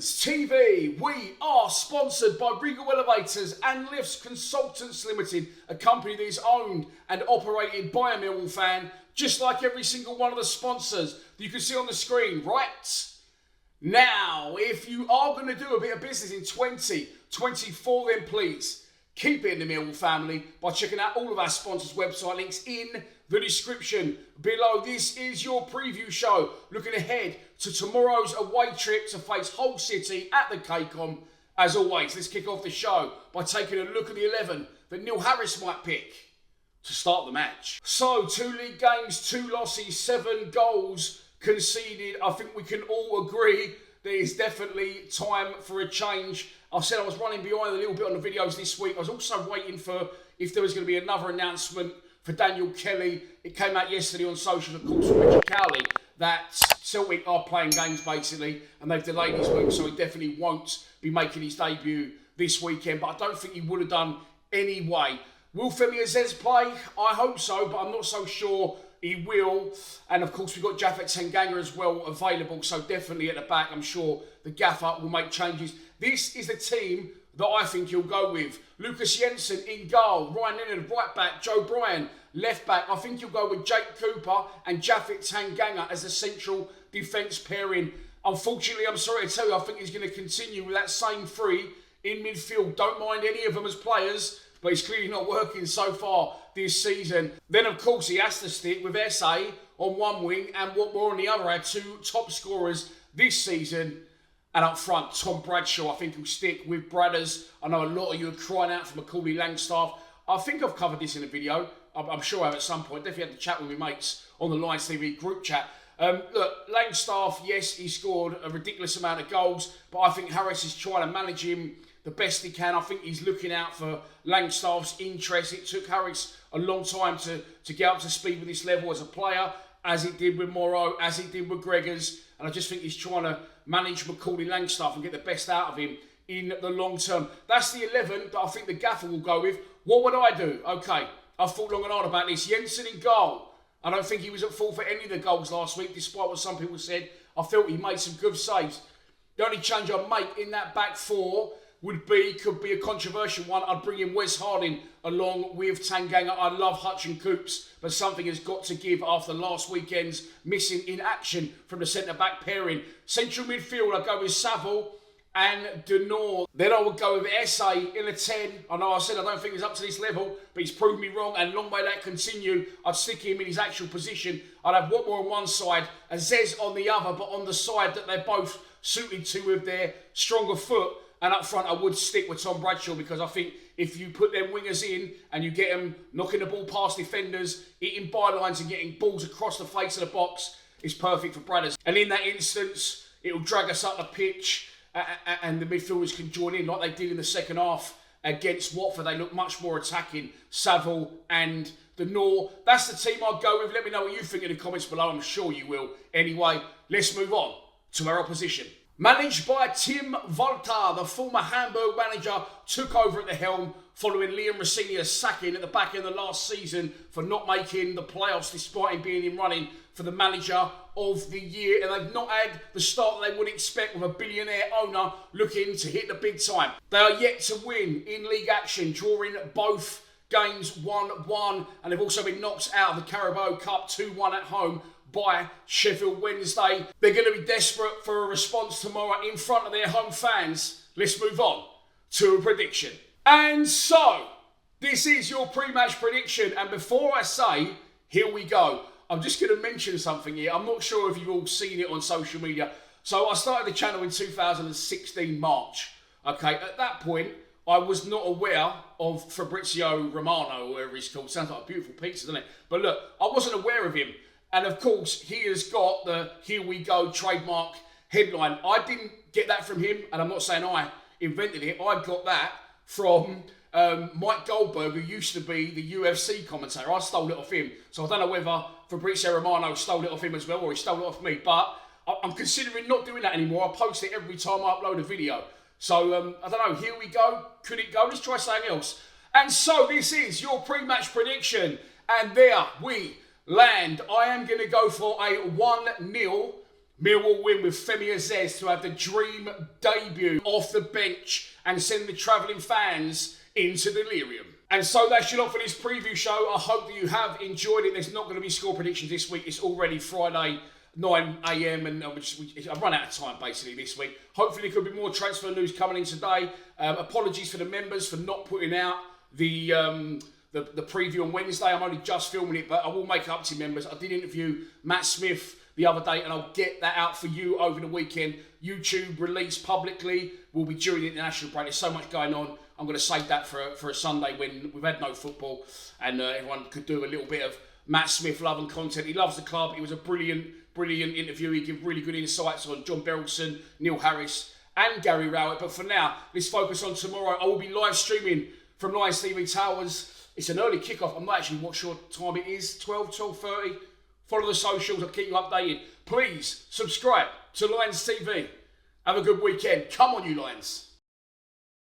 Legends TV. We are sponsored by Regal Elevators and Lifts Consultants Limited, a company that is owned and operated by a Millwall fan, just like every single one of the sponsors that you can see on the screen right now. If you are going to do a bit of business in 2024, then please keep it in the Millwall family by checking out all of our sponsors' website links in the description below. This is your preview show, looking ahead to tomorrow's away trip to face Hull City at the KCOM. As always, let's kick off the show by taking a look at the 11 that Neil Harris might pick to start the match. So, 2 league games, 2 losses, 7 goals conceded. I think we can all agree there is definitely time for a change. I said I was running behind a little bit on the videos this week. I was also waiting for if there was going to be another announcement for Daniel Kelly. It came out yesterday on socials, of course, from Richard Cowley, that Celtic are playing games basically, and they've delayed his move, so he definitely won't be making his debut this weekend. But I don't think he would have done anyway. Will Femi Aziz play? I hope so, but I'm not so sure he will. And of course, we've got Japhet Tanganga as well available, so definitely at the back, I'm sure the gaffer will make changes. This is the team that I think he'll go with. Lucas Jensen in goal, Ryan Leonard right back, Joe Bryan left back. I think he'll go with Jake Cooper and Japhet Tanganga as the central defence pairing. Unfortunately, I'm sorry to tell you, I think he's going to continue with that same 3 in midfield. Don't mind any of them as players, but it's clearly not working so far this season. Then, of course, he has to stick with SA on one wing and Watmore on the other. Our 2 top scorers this season. And up front, Tom Bradshaw, I think he'll stick with Bradders. I know a lot of you are crying out for Macaulay Langstaff. I think I've covered this in a video. I'm sure I have at some point. Definitely had to chat with my mates on the Lions TV group chat. Look, Langstaff, yes, he scored a ridiculous amount of goals, but I think Harris is trying to manage him the best he can. I think he's looking out for Langstaff's interest. It took Harris a long time to get up to speed with this level as a player, as it did with Morrow, as it did with Gregors. And I just think he's trying to manage Macaulay Langstaff and get the best out of him in the long term. That's the 11 that I think the gaffer will go with. What would I do? Okay, I've thought long and hard about this. Jensen in goal. I don't think he was at fault for any of the goals last week, despite what some people said. I felt he made some good saves. The only change I'd make in that back 4 could be a controversial one. I'd bring in Wes Harding along with Tanganga. I love Hutch and Coops, but something has got to give after last weekend's missing in action from the centre-back pairing. Central midfield, I'd go with Saville and Denor. Then I would go with SA in a 10. I know I said I don't think he's up to this level, but he's proved me wrong, and long may that continue. I'd stick him in his actual position. I'd have Watmore on one side, Aziz on the other, but on the side that they're both suited to with their stronger foot. And up front, I would stick with Tom Bradshaw, because I think if you put them wingers in and you get them knocking the ball past defenders, hitting bylines and getting balls across the face of the box, it's perfect for Bradders. And in that instance, it'll drag us up the pitch and the midfielders can join in like they did in the second half against Watford. They look much more attacking, Saville and Denor. That's the team I'd go with. Let me know what you think in the comments below. I'm sure you will. Anyway, let's move on to our opposition. Managed by Tim Volta, the former Hamburg manager, took over at the helm following Liam Rossinia's sacking at the back end of last season for not making the playoffs despite him being in running for the manager of the year. And they've not had the start that they would expect with a billionaire owner looking to hit the big time. They are yet to win in league action, drawing both games 1-1, and they've also been knocked out of the Carabao Cup 2-1 at home by Sheffield Wednesday. They're going to be desperate for a response tomorrow in front of their home fans. Let's move on to a prediction. And so, this is your pre-match prediction. And before I say, here we go, I'm just going to mention something here. I'm not sure if you've all seen it on social media. So I started the channel in 2016 March. Okay, at that point, I was not aware of Fabrizio Romano, or whatever he's called. Sounds like a beautiful pizza, doesn't it? But look, I wasn't aware of him. And of course, he has got the "Here We Go" trademark headline. I didn't get that from him, and I'm not saying I invented it. I got that from Mike Goldberg, who used to be the UFC commentator. I stole it off him. So I don't know whether Fabrizio Romano stole it off him as well, or he stole it off me. But I'm considering not doing that anymore. I post it every time I upload a video. So, I don't know. Here we go. Could it go? Let's try something else. And so this is your pre-match prediction. And there we land. I am going to go for a 1-0 Millwall win with Femi Aziz to have the dream debut off the bench and send the travelling fans into delirium. And so that's your lot for this preview show. I hope that you have enjoyed it. There's not going to be score predictions this week. It's already Friday, 9 a.m. and I've run out of time basically this week. Hopefully there could be more transfer news coming in today. Apologies for the members for not putting out the preview on Wednesday. I'm only just filming it, but I will make up to you members. I did interview Matt Smith the other day, and I'll get that out for you over the weekend. YouTube release publicly will be during the international break. There's so much going on. I'm going to save that for a Sunday when we've had no football and everyone could do a little bit of Matt Smith love and content. He loves the club. It was a brilliant interview. He gave really good insights on John Berylson, Neil Harris and Gary Rowett. But for now, let's focus on tomorrow. I will be live streaming from Lions TV Towers. It's an early kickoff. I'm not actually sure what time it is. 12:30. Follow the socials. I'll keep you updated. Please subscribe to Lions TV. Have a good weekend. Come on, you Lions.